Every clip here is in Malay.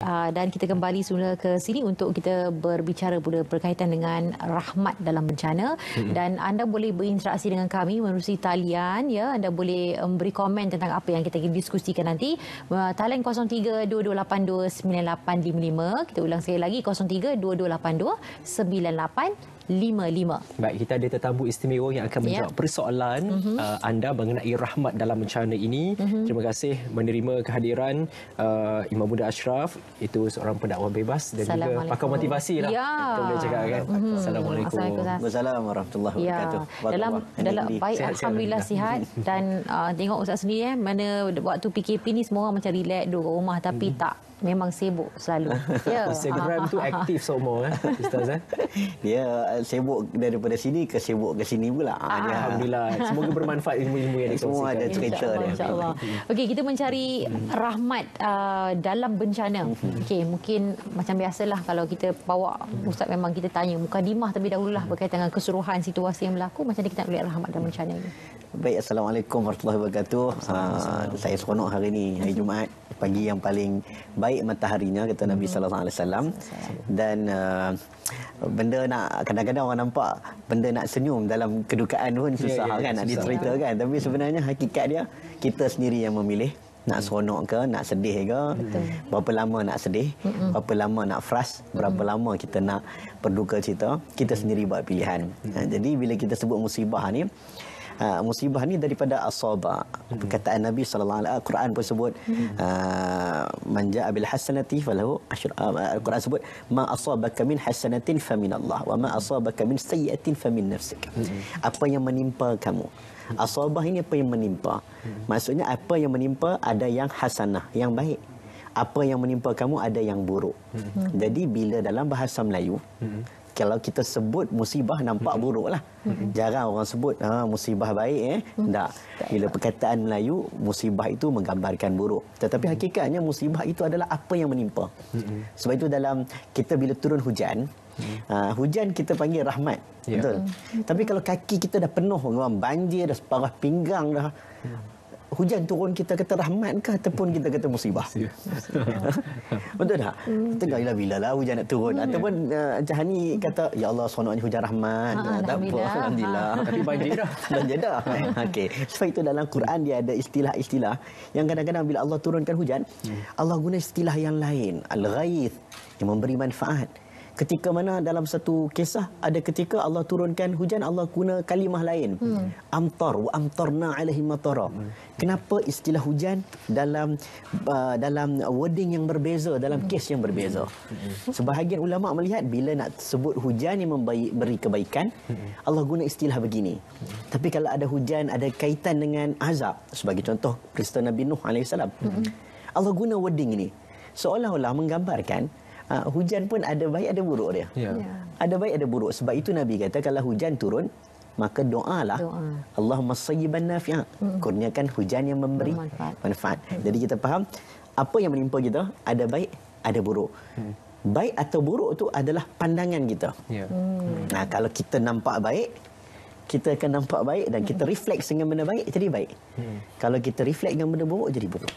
dan kita kembali semula ke sini untuk kita berbicara pula berkaitan dengan rahmat dalam bencana. Dan anda boleh berinteraksi dengan kami melalui talian, ya. Anda boleh beri komen tentang apa yang kita diskusikan nanti. Talian 0322829855. Kita ulang sekali lagi, 0322829855. Baik, kita ada tetamu istimewa yang akan menjawab persoalan anda mengenai rahmat dalam bencana ini. Terima kasih menerima kehadiran Imam Muda Ashraf, itu seorang pendakwah bebas dan juga pakar motivasi lah. Kita boleh cakap kan. Assalamualaikum. Waalaikumsalam warahmatullahi wabarakatuh. Dalam baik, alhamdulillah sihat. Dan tengok Ustaz sendiri, mana waktu PKP ni semua orang macam relax duduk kat rumah, tapi tak, memang sibuk selalu. Ya. Instagram tu aktif semua Ustaz. Dia sibuk daripada sini ke sibuk ke sini pula. Alhamdulillah. Semoga bermanfaat ilmu-ilmu yang dikongsikan. Semua ada cerita dia. InsyaAllah. Okey, kita mencari rahmat dalam bencana. Okey, mungkin macam biasalah kalau kita bawa Ustaz, memang kita tanya mukadimah terlebih dahululah berkaitan dengan keseluruhan situasi yang berlaku. Macam mana kita nak melihat rahmat dalam bencana ini? Baik, Assalamualaikum warahmatullahi wabarakatuh. Saya seronok hari ini, hari Jumaat, pagi yang paling baik mataharinya, kata Nabi sallallahu alaihi wasallam. Dan benda nak, kadang-kadang orang nampak benda nak senyum dalam kedukaan pun susah kan, nak diceritakan. Tapi sebenarnya hakikat dia, kita sendiri yang memilih nak seronok ke, nak sedih ke. Berapa lama nak sedih, berapa lama nak frust, berapa lama kita nak berduka cita, kita sendiri buat pilihan. Jadi bila kita sebut musibah ni, musibah ni daripada asaba. Perkataan Nabi sallallahu alaihi wasallam, Quran pun sebut man jaa bil hasanati falahu asyr. Al-Quran sebut ma asabaka min hasanatin famin Allah wa ma asabaka min sayyi'atin famin nafsik. Apa yang menimpa kamu, asabah ini apa yang menimpa. Maksudnya apa yang menimpa ada yang hasanah, yang baik. Apa yang menimpa kamu ada yang buruk. Jadi bila dalam bahasa Melayu, kalau kita sebut musibah nampak buruk lah. Jarang orang sebut musibah baik. Tak. Bila perkataan Melayu, musibah itu menggambarkan buruk. Tetapi hakikatnya musibah itu adalah apa yang menimpa. Sebab itu dalam kita bila turun hujan, hujan kita panggil rahmat. Betul. Tapi kalau kaki kita dah penuh, banjir dah separah pinggang dah, hujan turun, kita kata rahmat ke ataupun kita kata musibah? Betul tak? Kita kata bila lah hujan nak turun. Ataupun Jahani kata, ya Allah seronoknya hujan rahmat. Tak apa, alhamdulillah. Tapi banjir dah. Banjir dah. Okey. Sebab itu dalam Quran dia ada istilah-istilah yang kadang-kadang bila Allah turunkan hujan, Allah guna istilah yang lain. Al-ghaith, yang memberi manfaat. Ketika mana dalam satu kisah, ada ketika Allah turunkan hujan, Allah guna kalimah lain. Amtar wa amtarna alaihim matara. Kenapa istilah hujan dalam wording yang berbeza, dalam kes yang berbeza? Sebahagian ulama melihat bila nak sebut hujan yang memberi kebaikan, Allah guna istilah begini. Tapi kalau ada hujan ada kaitan dengan azab, sebagai contoh peristiwa Nabi Nuh alaihissalam, Allah guna wording ini seolah-olah menggambarkan hujan pun ada baik ada buruk dia. Ada baik ada buruk. Sebab itu Nabi kata kalau hujan turun, maka doalah Allahumma sayyiban nafi'a. Kurniakan hujan yang memberi manfaat. Jadi kita faham apa yang menimpa kita ada baik ada buruk. Baik atau buruk itu adalah pandangan kita. Nah, kalau kita nampak baik, kita akan nampak baik dan kita refleks dengan benda baik, jadi baik. Kalau kita refleks dengan benda buruk, jadi buruk.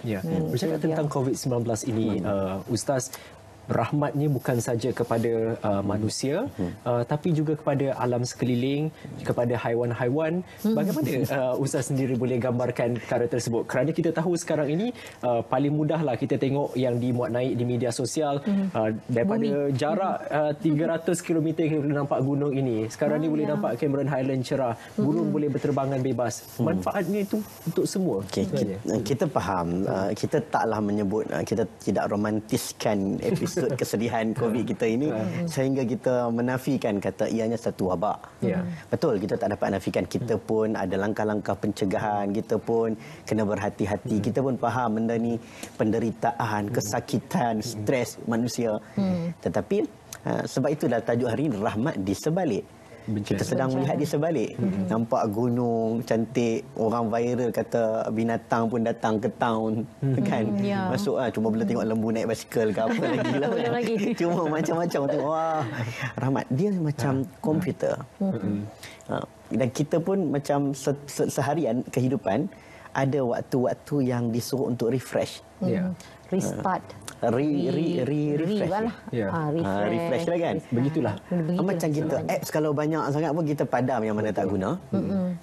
Bercakap tentang COVID-19 ini, Ustaz, rahmatnya bukan saja kepada manusia, tapi juga kepada alam sekeliling, kepada haiwan-haiwan. Bagaimana Ustaz sendiri boleh gambarkan perkara tersebut? Kerana kita tahu sekarang ini paling mudahlah kita tengok yang dimuat naik di media sosial, daripada jarak 300 km kita boleh nampak gunung ini. Sekarang ni boleh nampak Cameron Highland cerah, burung boleh berterbangan bebas. Manfaatnya itu untuk semua. Kita faham, kita taklah menyebut, kita tidak romantiskan episod kesedihan COVID kita ini sehingga kita menafikan kata ianya satu wabak. Betul, kita tak dapat nafikan. Kita pun ada langkah-langkah pencegahan, kita pun kena berhati-hati. Kita pun faham benda ni penderitaan, kesakitan, stres manusia. Tetapi sebab itulah tajuk hari ini rahmat di sebalik. Kita sedang melihat di sebalik. Nampak gunung cantik, orang viral kata binatang pun datang ke town kan. Masuk cuma boleh tengok lembu naik basikal ke apa lagi lah. Cuma macam-macam tu. Wah, rahmat dia macam komputer. Dan kita pun macam seharian kehidupan ada waktu-waktu yang disuruh untuk refresh. Restart. refresh. Ya. Refresh lah kan. Begitulah. Macam kita apps kalau banyak sangat pun kita padam yang mana tak guna.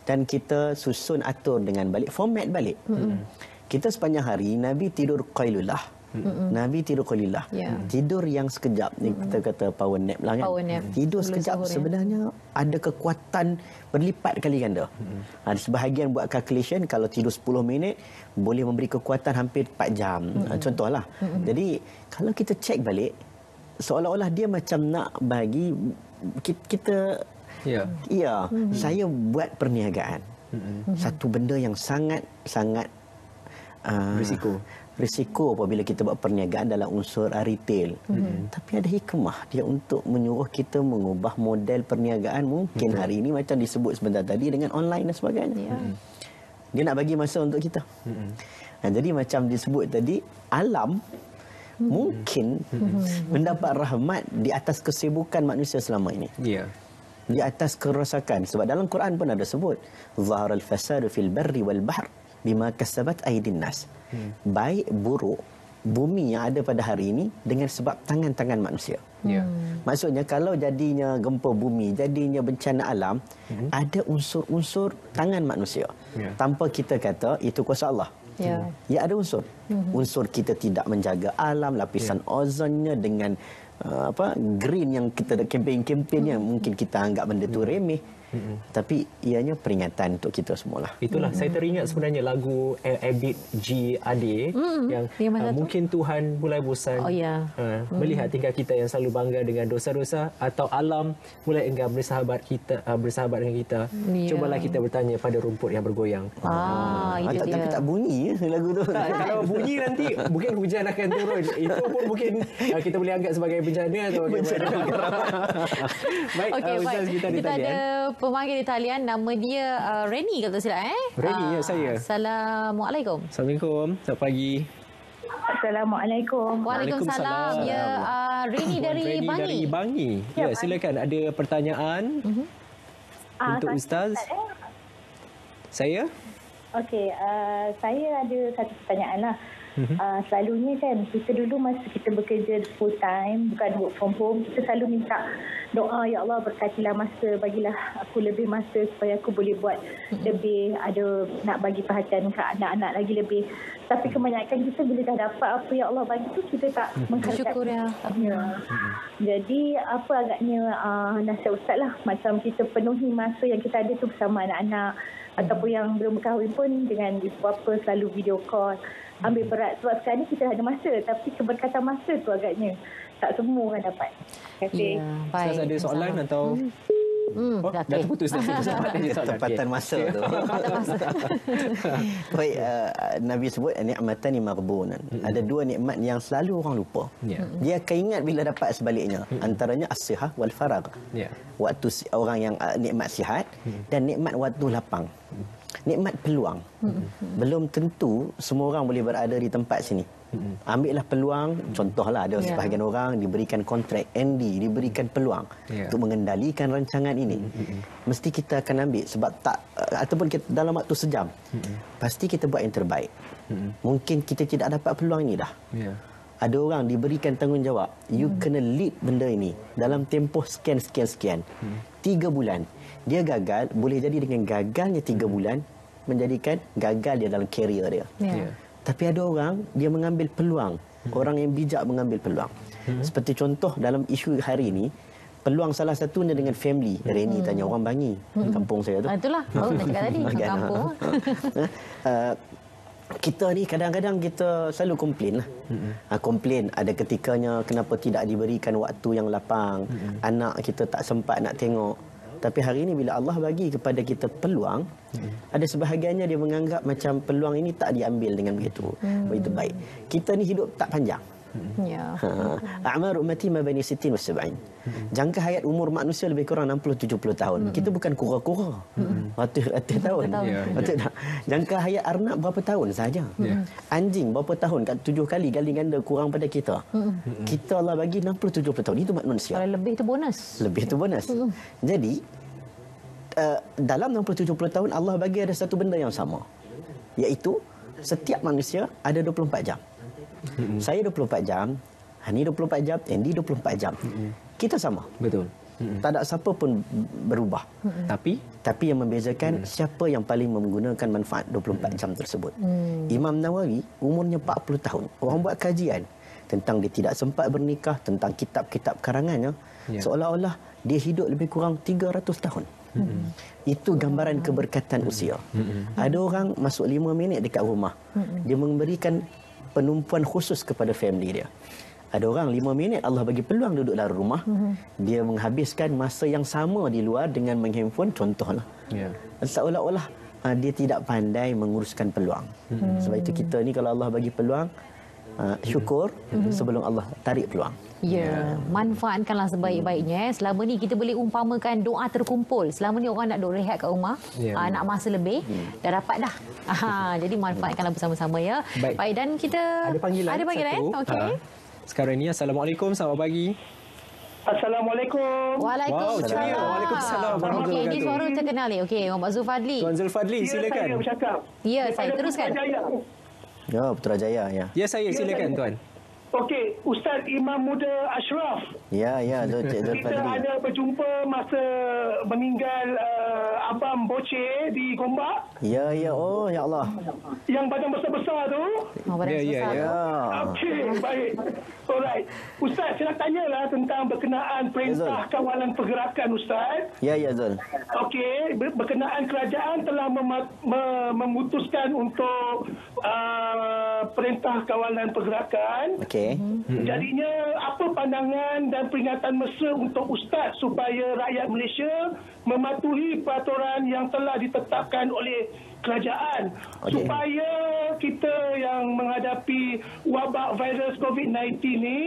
Dan kita susun atur dengan balik format balik. Kita sepanjang hari Nabi tidur qailulah. Nabi tidur qailulah. Tidur yang sekejap ni kita kata power nap lah kan. Tidur sekejap sebenarnya ada kekuatan berlipat kali ganda. Ada sebahagian buat calculation kalau tidur 10 minit boleh memberi kekuatan hampir 4 jam. Contohlah. Jadi kalau kita cek balik seolah-olah dia macam nak bagi kita saya buat perniagaan. Satu benda yang sangat risiko apabila kita buat perniagaan dalam unsur retail. Tapi ada hikmah dia untuk menyuruh kita mengubah model perniagaan mungkin hari ini macam disebut sebentar tadi dengan online dan sebagainya. Dia nak bagi masa untuk kita. Jadi macam disebut tadi, alam mungkin mendapat rahmat di atas kesibukan manusia selama ini. Di atas kerosakan. Sebab dalam Quran pun ada sebut, zaharal fasadu fil barri wal bahr bima kasabat aydin nas. Baik buruk bumi yang ada pada hari ini dengan sebab tangan-tangan manusia. Maksudnya kalau jadinya gempa bumi, jadinya bencana alam, ada unsur-unsur tangan manusia. Tanpa kita kata itu kuasa Allah. Ya ada unsur. Unsur kita tidak menjaga alam, lapisan ozonnya dengan green yang kita ada kempen-kempen yang mungkin kita anggap benda tu remeh. Tapi ianya peringatan untuk kita semualah. Itulah saya teringat sebenarnya lagu Edit G Ade yang mungkin Tuhan mulai bosan melihat tingkah kita yang selalu bangga dengan dosa-dosa, atau alam mulai enggan bersahabat dengan kita. Cubalah kita bertanya pada rumput yang bergoyang. Tapi tak bunyi lagu tu. Kalau bunyi nanti mungkin hujan akan turun. Itu pun mungkin kita boleh anggap sebagai bencana atau bagaimana. Baik, Ustaz kita ada pemanggil di talian, nama dia Reni kalau tak silap Reni, ya saya. Assalamualaikum. Assalamualaikum. Selamat pagi. Assalamualaikum. Waalaikumsalam. Ya, Reni dari Bangi. Dari Bangi. Ya, silakan, ada pertanyaan untuk Ustaz. Saya? Okey, saya ada satu pertanyaan lah. Selalunya kan kita dulu masa kita bekerja full time, bukan work from home, kita selalu minta doa, ya Allah berkatilah masa, bagilah aku lebih masa supaya aku boleh buat lebih, ada nak bagi perhatian ke anak-anak lagi lebih. Tapi kebanyakan kita bila dah dapat apa ya Allah bagi tu, kita tak menghargai. Syukur ya. Jadi apa agaknya nasihat Ustaz lah, macam kita penuhi masa yang kita ada tu bersama anak-anak, ataupun yang belum berkahwin pun dengan ibu bapa selalu video call. Ambil berat sebab sekarang ni kita ada masa, tapi keberkatan masa tu agaknya tak semua orang dapat. Ya, baik. Ustaz ada soalan atau dah terputus tempatan masa tu. Baik, Nabi sebut nikmatan maghbunan. Ada dua nikmat yang selalu orang lupa. Dia akan ingat bila dapat sebaliknya. Antaranya as-sihah wal faragh. Waktu orang yang nikmat sihat dan nikmat waktu lapang. Nikmat peluang. Belum tentu semua orang boleh berada di tempat sini. Ambillah peluang, contohlah ada sebahagian orang diberikan kontrak ND, diberikan peluang untuk mengendalikan rancangan ini. Mesti kita akan ambil sebab tak, ataupun kita, dalam waktu sejam pasti kita buat yang terbaik. Mungkin kita tidak dapat peluang ini dah. Ada orang diberikan tanggungjawab, you kena lead benda ini dalam tempoh sekian. 3 bulan. Dia gagal, boleh jadi dengan gagalnya 3 bulan menjadikan gagal dia dalam karier dia. Tapi ada orang dia mengambil peluang. Orang yang bijak mengambil peluang. Seperti contoh dalam isu hari ini, peluang salah satunya dengan family. Reni tanya orang Bangi, kampung saya tu. Itulah, baru nak cakap tadi, kampung. Kita ni kadang-kadang kita selalu komplain lah. Komplain ada ketikanya kenapa tidak diberikan waktu yang lapang. Anak kita tak sempat nak tengok. Tapi hari ini bila Allah bagi kepada kita peluang, ada sebahagiannya dia menganggap macam peluang ini tak diambil dengan begitu baik. Kita ni hidup tak panjang. A'mar ummati ma baini 60 wa 70. Jangka hayat umur manusia lebih kurang 60-70 tahun. Kita bukan kura-kura. Ratus tahun. Jangka hayat arnab berapa tahun saja. Anjing berapa tahun, 7 kali ganda kurang pada kita. Kita Allah bagi 60-70 tahun. Itu manusia. Kalau lebih itu bonus. Lebih itu bonus. Jadi dalam 60-70 tahun Allah bagi ada satu benda yang sama, iaitu setiap manusia ada 24 jam. Saya 24 jam, Hani 24 jam, Andy 24 jam. Kita sama. Betul. Tak ada siapa pun berubah. Tapi yang membezakan siapa yang paling menggunakan manfaat 24 jam tersebut. Imam Nawawi umurnya 40 tahun. Orang buat kajian tentang dia tidak sempat bernikah, tentang kitab-kitab karangannya. Seolah-olah dia hidup lebih kurang 300 tahun. Itu gambaran keberkatan usia. Ada orang masuk 5 minit dekat rumah. Dia memberikan penumpuan khusus kepada family dia. Ada orang 5 minit Allah bagi peluang duduk dalam rumah. Dia menghabiskan masa yang sama di luar dengan menghandphone, contohlah. Seolah-olah dia tidak pandai menguruskan peluang. Sebab itu kita ni kalau Allah bagi peluang, syukur sebelum Allah tarik peluang. Ya, manfaatkanlah sebaik-baiknya. Selama ni kita boleh umpamakan doa terkumpul. Selama ni orang nak duduk rehat kat rumah, nak masa lebih, dah dapat dah. Jadi manfaatkanlah bersama-sama ya. Baik, dan kita ada panggilan satu. Okey. Sekarang ni, Assalamualaikum, selamat pagi. Assalamualaikum. Waalaikumsalam. Waalaikumsalam. Okey, ini suara terkenal ni. Okey, Muhammad Zulfadli. Tuan Zulfadli, silakan. Saya bercakap. Ya, saya teruskan. Ya, Putrajaya ya. Ya, saya silakan tuan. Okey, Ustaz Imam Muda Ashraf. Ya, Cik Zul Kita Fadli. ada berjumpa masa meninggal Abang Boce di Gombak. Ya, oh ya Allah. Yang badan besar-besar tu. Badan besar. Ya. Okey, baik. Alright. Ustaz, saya nak tanyalah tentang berkenaan perintah kawalan pergerakan, Ustaz. Ya, Zul. Okey, berkenaan kerajaan telah memutuskan untuk perintah kawalan pergerakan. Okey. Jadinya apa pandangan dan peringatan mesra untuk Ustaz supaya rakyat Malaysia mematuhi peraturan yang telah ditetapkan oleh kerajaan supaya kita yang menghadapi wabak virus COVID-19 ni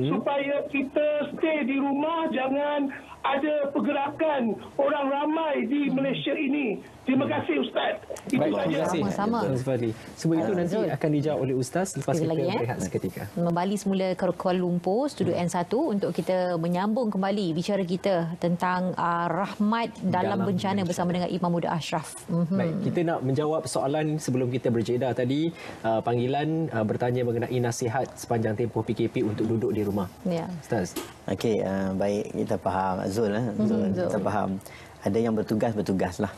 supaya kita stay di rumah, jangan ada pergerakan orang ramai di Malaysia ini. Terima kasih Ustaz. Itu Baik, terima saja. kasih. Sama-sama. Tuan Zulfadli. Semua itu nanti akan dijawab oleh Ustaz lepas Sekali kita lagi, berehat seketika. Kembali semula ke Kuala Lumpur, Studio N1 untuk kita menyambung kembali bicara kita tentang rahmat dalam bencana bersama dengan Imam Muda Ashraf. Baik, kita nak menjawab soalan sebelum kita berjeda tadi. Panggilan bertanya mengenai nasihat sepanjang tempoh PKP untuk duduk di rumah. Ya. Ustaz. Okey, baik, kita faham. Zul, Zul. Kita faham. Ada yang bertugas lah.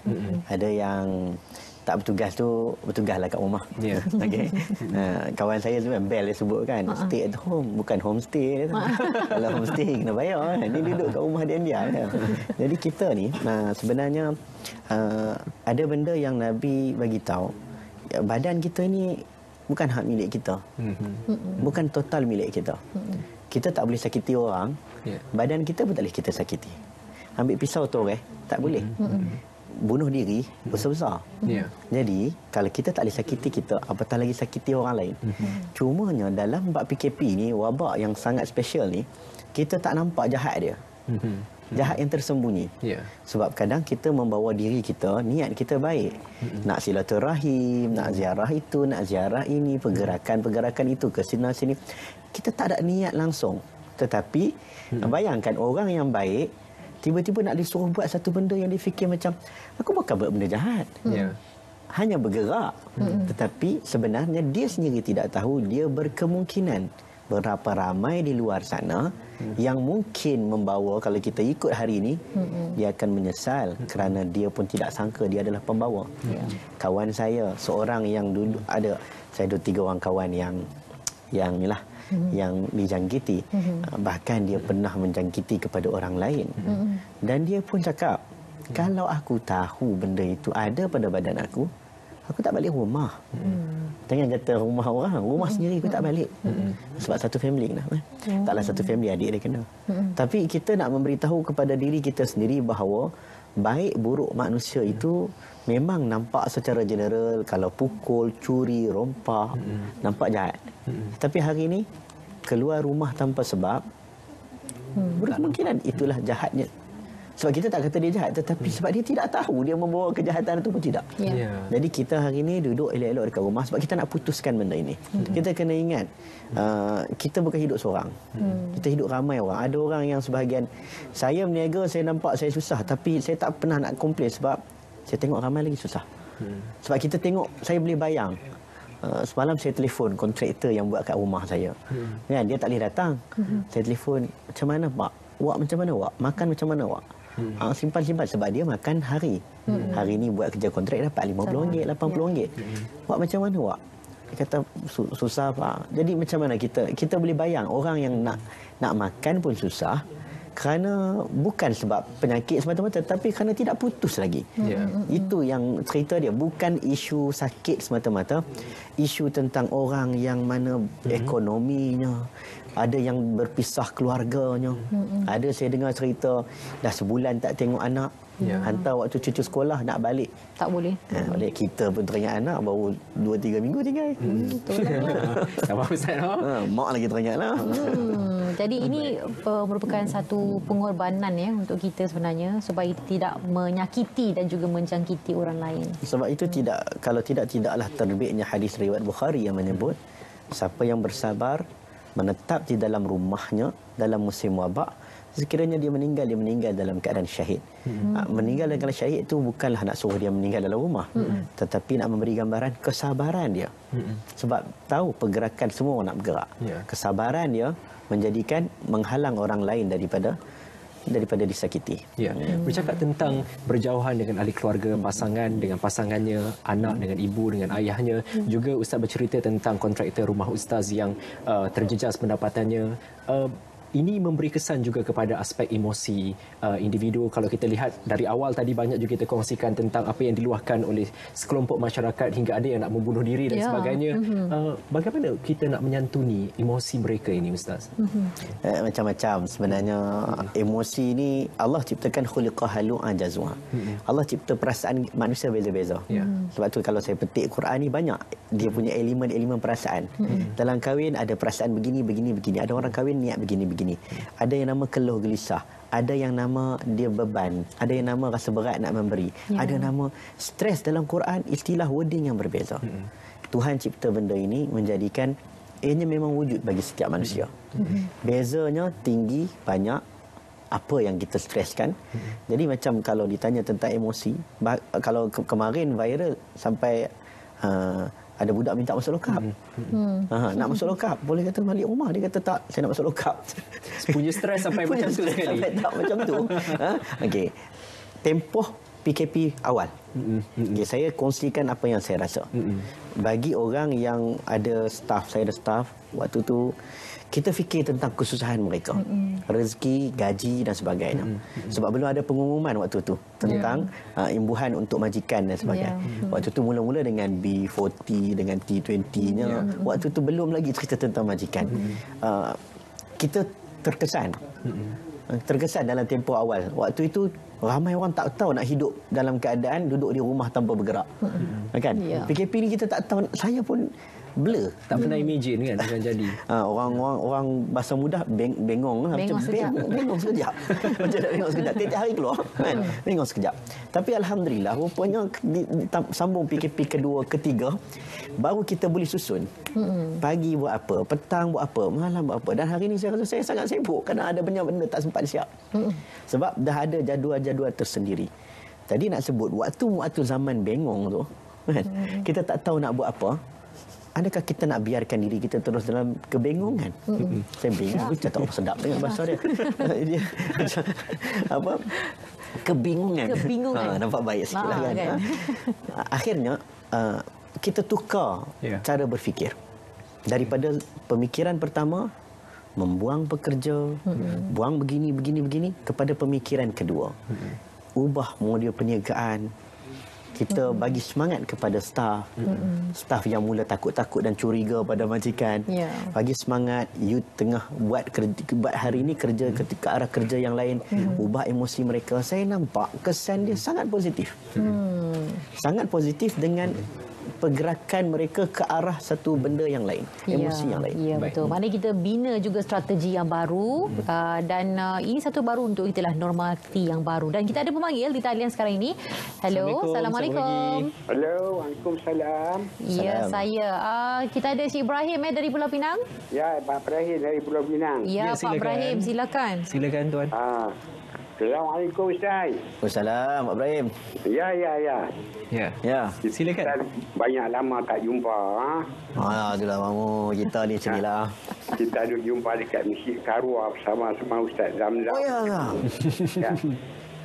Ada yang tak bertugaslah kat rumah. Ya. Okey. Kawan saya sebenarnya Bel dia sebut kan, stay at home, bukan homestay. Kalau homestay kena bayar kan. Dia duduk kat rumah dia. Jadi kita ni sebenarnya ada benda yang Nabi bagi tahu. Badan kita ni bukan hak milik kita. Bukan total milik kita. Kita tak boleh sakiti orang. Badan kita pun tak boleh kita sakiti. Ambil pisau toreh, tak boleh. Bunuh diri besar-besar. Jadi, kalau kita tak boleh sakiti kita, apatah lagi sakiti orang lain. Cumanya dalam bab PKP ni, wabak yang sangat special ni, kita tak nampak jahat dia. Jahat yang tersembunyi. Sebab kadang kita membawa diri kita, niat kita baik. Nak silaturahim, nak ziarah itu, nak ziarah ini, pergerakan-pergerakan itu, ke sini-sini. Kita tak ada niat langsung. Tetapi, bayangkan orang yang baik, tiba-tiba nak disuruh buat satu benda yang dia fikir macam, aku bukan buat benda jahat. Hanya bergerak. Tetapi sebenarnya dia sendiri tidak tahu, dia berkemungkinan berapa ramai di luar sana yang mungkin membawa, kalau kita ikut hari ini, dia akan menyesal kerana dia pun tidak sangka dia adalah pembawa. Kawan saya, seorang yang dulu ada, saya ada 3 orang kawan yang inilah, yang dijangkiti. Bahkan dia pernah menjangkiti kepada orang lain. Dan dia pun cakap, kalau aku tahu benda itu ada pada badan aku tak balik rumah. Jangan kata rumah orang, rumah sendiri aku tak balik. Sebab satu family kena. Taklah satu family, adik dia kena. Tapi kita nak memberitahu kepada diri kita sendiri bahawa baik buruk manusia itu memang nampak secara general, kalau pukul, curi, rompak, nampak jahat. Tapi hari ini keluar rumah tanpa sebab, berkemungkinan itulah jahatnya. Sebab kita tak kata dia jahat, tetapi sebab dia tidak tahu dia membawa kejahatan itu pun tidak. Jadi kita hari ini duduk elok-elok dekat rumah sebab kita nak putuskan benda ini. Kita kena ingat, kita bukan hidup seorang. Kita hidup ramai orang. Ada orang yang sebahagian, saya berniaga, saya nampak saya susah, tapi saya tak pernah nak komplain sebab saya tengok ramai lagi susah. Sebab kita tengok, saya boleh bayang, semalam saya telefon kontraktor yang buat kat rumah saya. Kan dia tak boleh datang. Saya telefon, macam mana Pak? Wak macam mana Wak? Makan macam mana Wak? Simpan-simpan sebab dia makan hari. Hari ni buat kerja kontrak dapat RM50, RM80. Wak macam mana Wak? Dia kata susah Pak. Jadi macam mana kita boleh bayang orang yang nak makan pun susah. Kerana bukan sebab penyakit semata-mata, tapi kerana tidak putus lagi. Itu yang cerita dia, bukan isu sakit semata-mata, isu tentang orang yang mana ekonominya, ada yang berpisah keluarganya. Ada saya dengar cerita dah sebulan tak tengok anak, hantar waktu cucu sekolah nak balik tak boleh. Oleh kita pun teringat anak baru 2-3 minggu tinggal. Betul lah. Tak apa Ustaz. Mak lagi teringat lah. Jadi ini merupakan satu pengorbanan ya untuk kita sebenarnya supaya tidak menyakiti dan juga menjangkiti orang lain. Sebab itu tidaklah terbitnya hadis riwayat Bukhari yang menyebut siapa yang bersabar menetap di dalam rumahnya dalam musim wabak, sekiranya dia meninggal dalam keadaan syahid. Meninggal dalam keadaan syahid itu bukanlah nak suruh dia meninggal dalam rumah, tetapi nak memberi gambaran kesabaran dia. Sebab tahu pergerakan semua orang nak bergerak. Kesabaran dia menjadikan menghalang orang lain daripada disakiti. Ya. Bercakap tentang berjauhan dengan ahli keluarga, pasangan dengan pasangannya, anak dengan ibu dengan ayahnya, juga Ustaz bercerita tentang kontraktor rumah Ustaz yang terjejas pendapatannya. Ini memberi kesan juga kepada aspek emosi individu. Kalau kita lihat dari awal tadi banyak juga kita kongsikan tentang apa yang diluahkan oleh sekelompok masyarakat hingga ada yang nak membunuh diri dan sebagainya. Bagaimana kita nak menyantuni emosi mereka ini Ustaz? Macam-macam sebenarnya. Emosi ini Allah ciptakan khuliqa halu'an jazwa. Allah cipta perasaan manusia beza-beza. Sebab tu kalau saya petik Quran ni banyak dia punya elemen-elemen perasaan. Dalam kahwin ada perasaan begini. Ada orang kahwin niat begini. Ada yang nama keluh gelisah, ada yang nama dia beban, ada yang nama rasa berat nak memberi, ada nama stres. Dalam Quran istilah wording yang berbeza. Tuhan cipta benda ini menjadikan ianya memang wujud bagi setiap manusia. Bezanya tinggi, banyak, apa yang kita streskan. Jadi macam kalau ditanya tentang emosi, kalau kemarin viral sampai ada budak minta masuk lokap. Nak masuk lokap, boleh kata balik rumah. Dia kata tak, saya nak masuk lokap. Punya stres sampai macam tu sekali. Tak macam tu. Okey. Tempoh PKP awal. Saya kongsikan apa yang saya rasa. Bagi orang yang ada staff, saya ada staff, waktu tu kita fikir tentang kesusahan mereka. Rezeki, gaji dan sebagainya. Sebab belum ada pengumuman waktu tu tentang imbuhan untuk majikan dan sebagainya. Waktu tu mula-mula dengan B40, dengan T20-nya. Waktu tu belum lagi cerita tentang majikan. Kita terkesan. Terkesan dalam tempoh awal. Waktu itu ramai orang tak tahu nak hidup dalam keadaan duduk di rumah tanpa bergerak. Kan? PKP ni kita tak tahu, saya pun blur. Tak pernah imagine kan akan jadi. Orang bahasa mudah bengong sekejap. Macam nak bengong sekejap. Tiap hari keluar kan. Bengong sekejap. Tapi alhamdulillah rupanya sambung PKP kedua, ketiga baru kita boleh susun. Pagi buat apa, petang buat apa, malam buat apa. Dan hari ni saya rasa saya sangat sibuk kerana ada banyak benda tak sempat siap. Sebab dah ada jadual-jadual tersendiri. Tadi nak sebut waktu zaman bengong tu kan. Kita tak tahu nak buat apa. Adakah kita nak biarkan diri kita terus dalam kebengongan? Saya bingung, saya tak sedap dengan bahasa dia. Dia apa? Kebingungan. Nampak baik sikit lah kan. Akhirnya kita tukar cara berfikir. Daripada pemikiran pertama membuang pekerja, buang begini kepada pemikiran kedua. Ubah model perniagaan. Kita bagi semangat kepada staf. Staf yang mula takut-takut dan curiga pada majikan. Bagi semangat, you tengah buat hari ini kerja ketika arah kerja yang lain. Ubah emosi mereka. Saya nampak kesan dia sangat positif. Sangat positif dengan pergerakan mereka ke arah satu benda yang lain, emosi yang lain. Ya, betul. Maknanya kita bina juga strategi yang baru dan ini satu baru untuk kita lah, normaliti yang baru. Dan kita ada pemanggil di talian sekarang ini. Hello, Assalamualaikum. Hello, Waalaikumsalam. Ya, saya. Kita ada Cik Ibrahim dari Pulau Pinang. Ya, Pak Ibrahim dari Pulau Pinang. Ya, Pak Ibrahim, silakan. Silakan tuan. Assalamualaikum Ustaz. Waalaikumsalam, Pak Ibrahim. Ya. Ya. Silakan. Ustaz, banyak lama tak jumpa. Itulah mamu kita ni sini lah. Kita duduk jumpa dekat Masjid Karwa bersama-sama Ustaz Zamzam. Oh ya. Ya.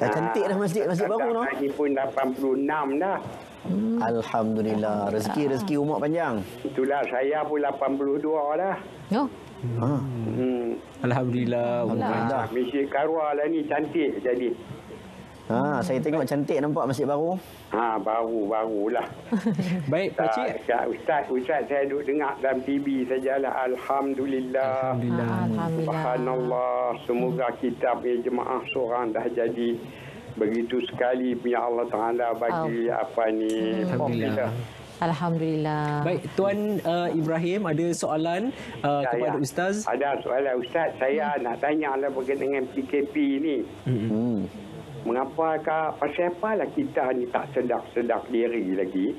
Dah cantik dah masjid baru tu. Ini pun 86 dah. Alhamdulillah, rezeki umur panjang. Itulah saya pun 82 dah. Oh. Alhamdulillah. Masjid Karwa lah ni cantik jadi. Saya tengok cantik nampak masjid baru. Barulah. Baik, Pakcik. Ustaz saya duduk dengar dalam TV sajalah. Alhamdulillah. Subhanallah. Semoga kitab jemaah seorang dah jadi begitu sekali punya Allah Ta'ala bagi Alhamdulillah. Baik, Tuan Ibrahim ada soalan kepada Ustaz? Ada soalan Ustaz. Saya nak tanya lah berkaitan dengan PKP ni. Mengapa pasal apalah kita ni tak sedar diri lagi?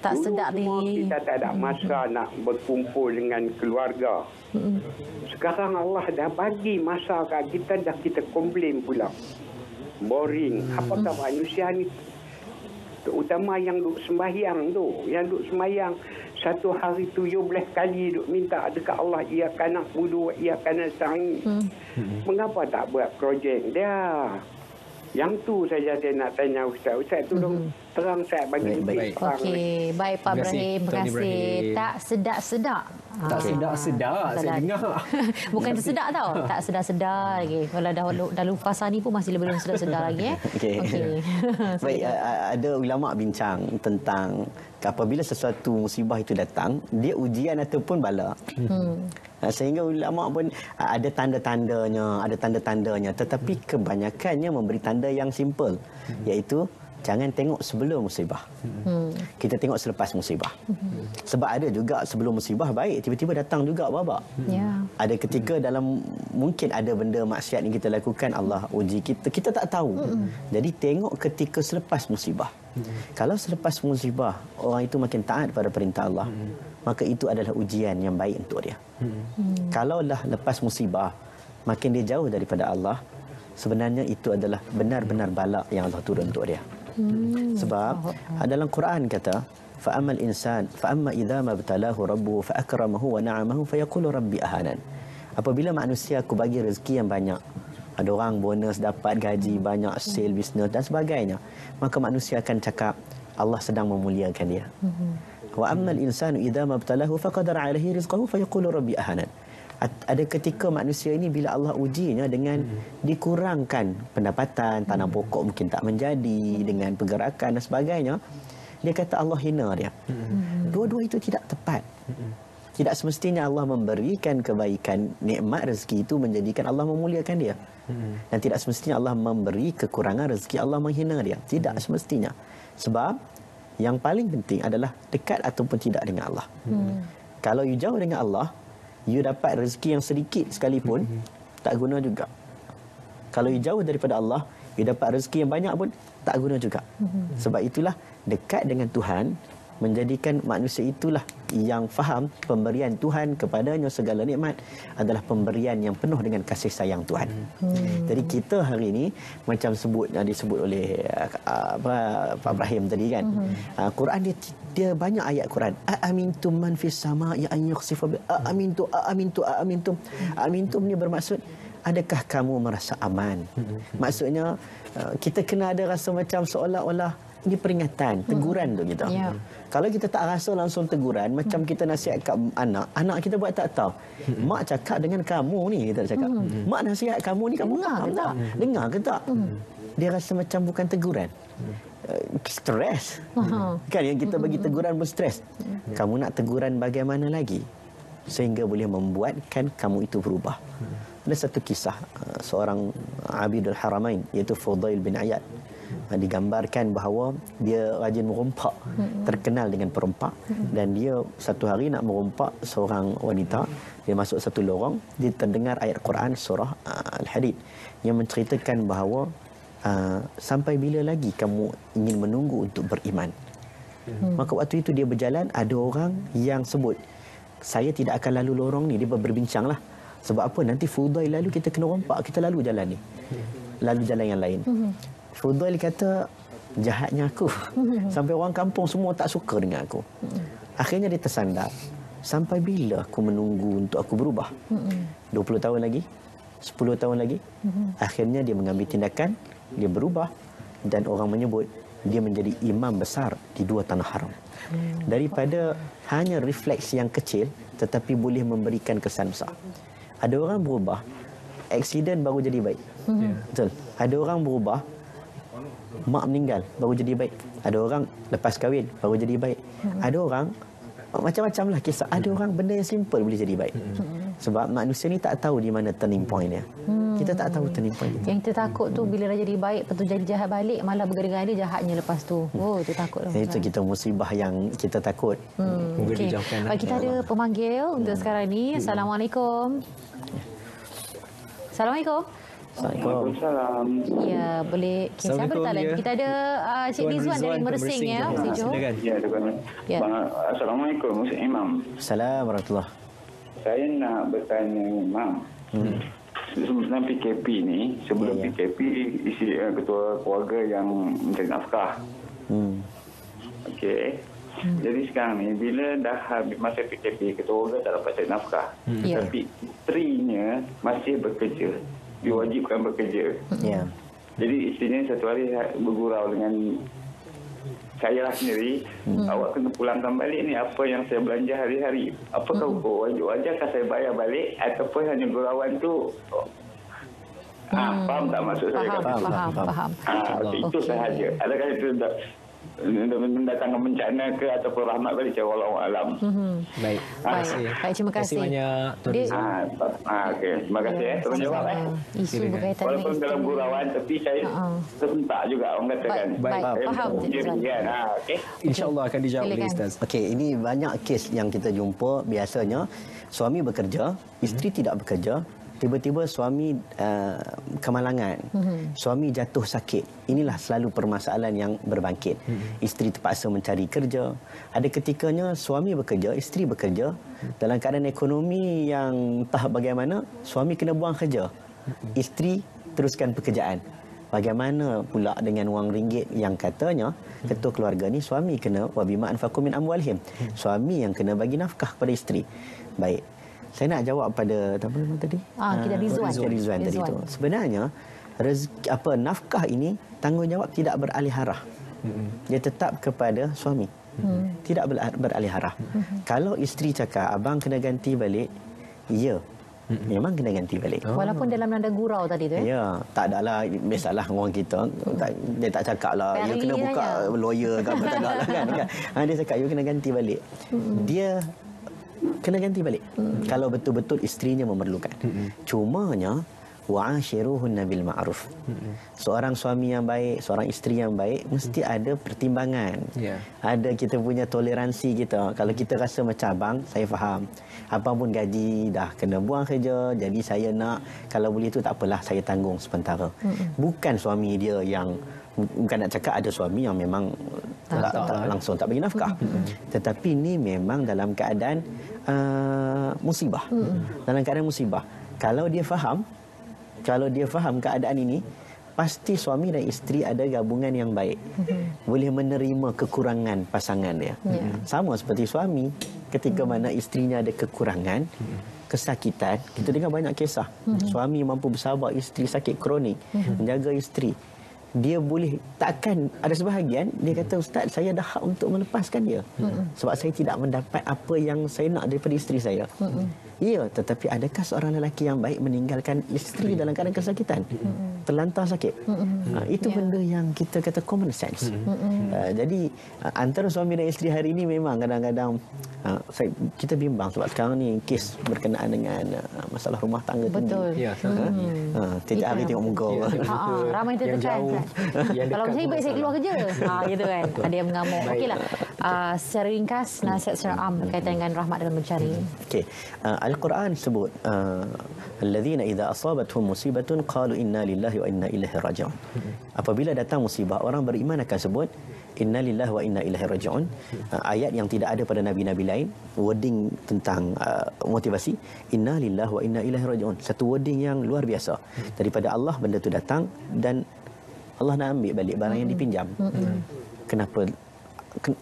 Tak sedar diri. Kita tak ada masa nak berkumpul dengan keluarga. Sekarang Allah dah bagi masa kat kita, dah kita komplain pula. Boring. Apakah manusia ni, terutama yang duk sembahyang tu, yang duk sembahyang satu hari 17 kali duk minta dekat Allah, ia kena wudu, ia kena nasta'in. Mengapa tak buat projek dia? Yang tu saja saya nak tanya Ustaz. Ustaz tolong terang saya bagi baik. Okey, baik Pak Ibrahim. Terima kasih. Tak sedap-sedap. Tak sedap-sedap. Saya dengar. Bukan sedap tau. Tak sedap-sedap lagi. Kalau dah lupa fasa ni pun masih lebih sedap-sedap lagi. Okey. Baik, ada ulama bincang tentang apabila sesuatu musibah itu datang, dia ujian ataupun bala. Sehingga ulama pun ada tanda-tandanya, tetapi kebanyakannya memberi tanda yang simple, iaitu jangan tengok sebelum musibah. Kita tengok selepas musibah. Sebab ada juga sebelum musibah baik, tiba-tiba datang juga babak. Ada ketika mungkin ada benda maksiat yang kita lakukan, Allah uji kita tak tahu. Jadi tengok ketika selepas musibah. Kalau selepas musibah orang itu makin taat pada perintah Allah, maka itu adalah ujian yang baik untuk dia. Kalaulah lepas musibah makin dia jauh daripada Allah, sebenarnya itu adalah benar-benar bala yang Allah turun untuk dia. Sebab dalam Quran kata, fa'amal insan fa'amma idza mabtalahu rabbuhu fa'akramahu wa na'amahu fayaqulu rabbi ahanan. Apabila manusia aku bagi rezeki yang banyak, ada orang bonus, dapat gaji banyak, sale bisnes dan sebagainya, maka manusia akan cakap Allah sedang memuliakan dia. Wa ammal insanu idza mabtalahu faqadara alaihi rizqahu fayaqulu rabbi ahanan. Ada ketika manusia ini bila Allah ujinya dengan dikurangkan pendapatan, tanam pokok mungkin tak menjadi, dengan pergerakan dan sebagainya, dia kata Allah hina dia. Dua-dua itu tidak tepat. Tidak semestinya Allah memberikan kebaikan, nikmat rezeki itu menjadikan Allah memuliakan dia. Dan tidak semestinya Allah memberi kekurangan rezeki Allah menghina dia. Tidak semestinya. Sebab yang paling penting adalah dekat ataupun tidak dengan Allah. Kalau you jauh dengan Allah, you dapat rezeki yang sedikit sekalipun tak guna juga. Kalau you jauh daripada Allah, you dapat rezeki yang banyak pun tak guna juga. Sebab itulah dekat dengan Tuhan menjadikan manusia itulah yang faham pemberian Tuhan kepadanya segala nikmat adalah pemberian yang penuh dengan kasih sayang Tuhan. Jadi kita hari ini macam disebut oleh Pak Ibrahim tadi kan, Quran dia banyak ayat Quran. Aamintum man fis sama'i an yakhsifa bi aamintum ni bermaksud adakah kamu merasa aman? Maksudnya kita kena ada rasa macam seolah-olah ini peringatan, teguran tu kita. Kalau kita tak rasa langsung teguran, macam kita nasihat kat anak kita buat tak tahu. Mak cakap dengan kamu ni, kita cakap. Mak nasihat kamu ni, kamu dengar ke tak? Dengar ke tak? Dia rasa macam bukan teguran. Stres. Kan yang kita bagi teguran pun stres. Kamu nak teguran bagaimana lagi? Sehingga boleh membuatkan kamu itu berubah. Ada satu kisah seorang Abidul Haramain, iaitu Fudail bin Iyad. Digambarkan bahawa dia rajin merompak, terkenal dengan perompak, dan dia satu hari nak merompak seorang wanita. Dia masuk satu lorong, dia terdengar ayat Quran surah Al-Hadid yang menceritakan bahawa sampai bila lagi kamu ingin menunggu untuk beriman. Maka waktu itu dia berjalan, ada orang yang sebut, saya tidak akan lalu lorong ni. Dia berbincanglah, Sebab apa? Nanti Fudail lalu kita kena rompak, kita lalu jalan ni. Lalu jalan yang lain. Fudail kata, jahatnya aku. Sampai orang kampung semua tak suka dengan aku. Akhirnya dia tersandar. Sampai bila aku menunggu untuk aku berubah? 20 tahun lagi? 10 tahun lagi? Akhirnya dia mengambil tindakan, dia berubah dan orang menyebut dia menjadi imam besar di 2 tanah haram. Daripada hanya refleks yang kecil tetapi boleh memberikan kesan besar. Ada orang berubah, aksiden baru jadi baik. Betul. Ada orang berubah, mak meninggal baru jadi baik. Ada orang lepas kahwin baru jadi baik. Ada orang macam-macam lah kisah. Ada orang benda yang simple boleh jadi baik. Sebab manusia ni tak tahu di mana turning point dia. Kita tak tahu turning point dia. Yang kita takut tu bila dah jadi baik, lepas tu jadi jahat balik, malah bergada-gada jahatnya lepas tu. Oh, itu takut lah. Itu kita musibah yang kita takut. Moga Okey. dijauhkan. Baik, kita ada pemanggil untuk sekarang ni. Assalamualaikum. Assalamualaikum. Assalamualaikum. Salam. Ya, boleh. Okay, siapa Assalamualaikum, bertalan? ya. Kita ada Cik Tuan Rizwan dari Rizwan Mersing ya. Mersing. Cik Jo. Silakan. Ya, tuan. Ya. Assalamualaikum, Ustaz Imam. Assalamualaikum warahmatullahi. Saya nak bertanya Imam. Sebelum PKP ni, sebelum Ya, ya. PKP, isi ketua keluarga yang mencari nafkah. Okey. Jadi sekarang ni, bila dah habis masa PKP, ketua keluarga tak dapat cari nafkah. Ya. Tapi isterinya masih bekerja. Diwajibkan bekerja. Ya. Jadi isterinya satu hari bergurau dengan saya lah sendiri, awak kena pulangkan balik ni apa yang saya belanja hari-hari. Apakah wajarkah saya bayar balik ataupun hanya gurauan tu? Faham tak maksud saya? Faham. Itu sahaja. Adakah itu mendatangkan bencana ke ataupun rahmat balik? Wallahu alam. Baik. Baik, terima kasih. banyak Tuan Dia- Rizwan. Okey. Terima kasih. Tolong jawab. Isu berkaitan dengan Walaupun dalam isteri. gurauan, tapi saya tersentak juga orang katakan. Baik, Baik. faham. Cik Jadi Rizwan. kan. Okey. InsyaAllah akan dijawab oleh Silakan. Ustaz. Okey, ini banyak kes yang kita jumpa. Biasanya suami bekerja, isteri tidak bekerja. Tiba-tiba suami kemalangan, suami jatuh sakit. Inilah selalu permasalahan yang berbangkit. Isteri terpaksa mencari kerja. Ada ketikanya suami bekerja, isteri bekerja. Dalam keadaan ekonomi yang entah bagaimana, suami kena buang kerja. Isteri teruskan pekerjaan. Bagaimana pula dengan wang ringgit yang katanya ketua keluarga ni suami kena wabima anfaqu min amwalihim. Suami yang kena bagi nafkah kepada isteri. Baik. Saya nak jawab pada apa nama tadi? Kita Rizwan tadi tu. Sebenarnya rezeki, nafkah ini tanggungjawab tidak beralih arah. Dia tetap kepada suami. Tidak beralih arah. Kalau isteri cakap abang kena ganti balik, ya. Memang kena ganti balik. Walaupun dalam nada gurau tadi tu ya. Ya, tak adalah biasalah orang kita dia tak cakap lah you kena Very buka saja. lawyer ke apa tak ada lah kan. Dia cakap you kena ganti balik. Dia kena ganti balik kalau betul-betul isterinya memerlukan. Cumanya wa'ashiruhunna bil ma'ruf. Seorang suami yang baik, seorang isteri yang baik mesti ada pertimbangan. Ya. Ada kita punya toleransi kita. Kalau kita rasa macam abang, saya faham. Abang pun gaji dah kena buang kerja, jadi saya nak kalau boleh tu tak apalah saya tanggung sementara. Bukan suami dia yang bukan nak cakap ada suami yang memang tak langsung tak bagi nafkah. Tetapi ini memang dalam keadaan musibah. Dalam keadaan musibah. Kalau dia faham keadaan ini, pasti suami dan isteri ada gabungan yang baik. Boleh menerima kekurangan pasangan dia. Sama seperti suami, ketika mana isterinya ada kekurangan, kesakitan, kita dengar banyak kisah. Suami mampu bersabar, isteri sakit kronik, menjaga isteri. Dia boleh, takkan ada sebahagian dia kata, Ustaz, saya dah hak untuk melepaskan dia sebab saya tidak mendapat apa yang saya nak daripada isteri saya. Ya, tetapi adakah seorang lelaki yang baik meninggalkan isteri dalam keadaan kesakitan, terlantar sakit? Itu benda yang kita kata common sense. Jadi antara suami dan isteri hari ini memang kadang-kadang kita bimbang sebab sekarang ni kes berkenaan dengan masalah rumah tangga tinggi. Betul. Ya. Tiap hari tengok muka. Ramai Yang tertekan. jauh, yang Kalau dekat saya pun baik saya tak keluar kerja. Gitu kan. Ada yang mengamuk. Baik. Okeylah. Secara ringkas, nasihat secara am berkaitan dengan rahmat dalam bencana ini. Okey. Al-Quran sebut allazina idza asabatuhum musibatun qalu inna lillahi wa inna ilaihi raji'un. Apabila datang musibah, orang beriman akan sebut innalillahi wa inna ilaihi raji'un. Ayat yang tidak ada pada nabi-nabi lain, wording tentang motivasi, innalillahi wa inna ilaihi raji'un. Satu wording yang luar biasa. Daripada Allah benda tu datang dan Allah nak ambil balik barang yang dipinjam. Kenapa?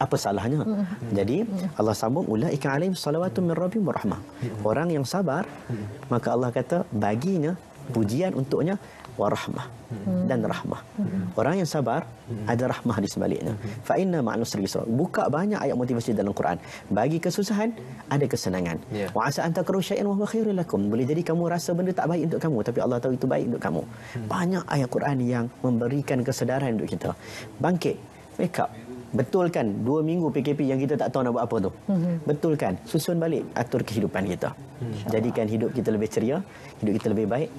Apa salahnya? Jadi Allah sambung, ulaika alaihim salawatun min rabbihim wa rahmah. Orang yang sabar, maka Allah kata baginya pujian untuknya warahmah dan rahmah. Orang yang sabar ada rahmah di sebaliknya. Fa inna ma'al usri yusra. Buka banyak ayat motivasi dalam Quran. Bagi kesusahan ada kesenangan. Wa asa an takrahu syai'an wa huwa khairul lakum. Boleh jadi kamu rasa benda tak baik untuk kamu, tapi Allah tahu itu baik untuk kamu. Banyak ayat Quran yang memberikan kesedaran untuk kita. Bangkit, wake up. Betulkan 2 minggu PKP yang kita tak tahu nak buat apa tu. Betulkan, susun balik, atur kehidupan kita. Jadikan hidup kita lebih ceria, hidup kita lebih baik.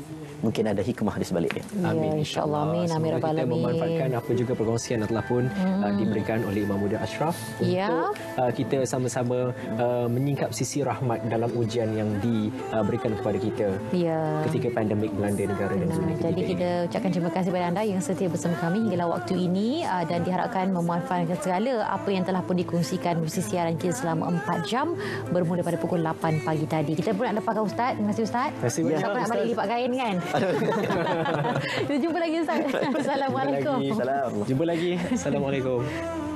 Mungkin ada hikmah di sebalik dia. Amin, insya-Allah. Amin, amin rabbal Kita alamin. memanfaatkan apa juga perkongsian yang telah pun diberikan oleh Imam Muda Ashraf untuk kita sama-sama menyingkap sisi rahmat dalam ujian yang diberikan kepada kita ketika pandemik melanda negara dan dunia. Jadi kita ucapkan terima kasih kepada anda yang setia bersama kami hinggalah waktu ini dan diharapkan memanfaatkan segala apa yang telah pun dikongsikan bersama siaran kita selama 4 jam bermula pada pukul 8 pagi tadi. Kita pun nak dapatkan Ustaz. Terima kasih Ustaz. Terima kasih banyak, Siapa nak balik lipat kain kan? Kita jumpa lagi Ustaz. Assalamualaikum. Jumpa lagi. Assalamualaikum.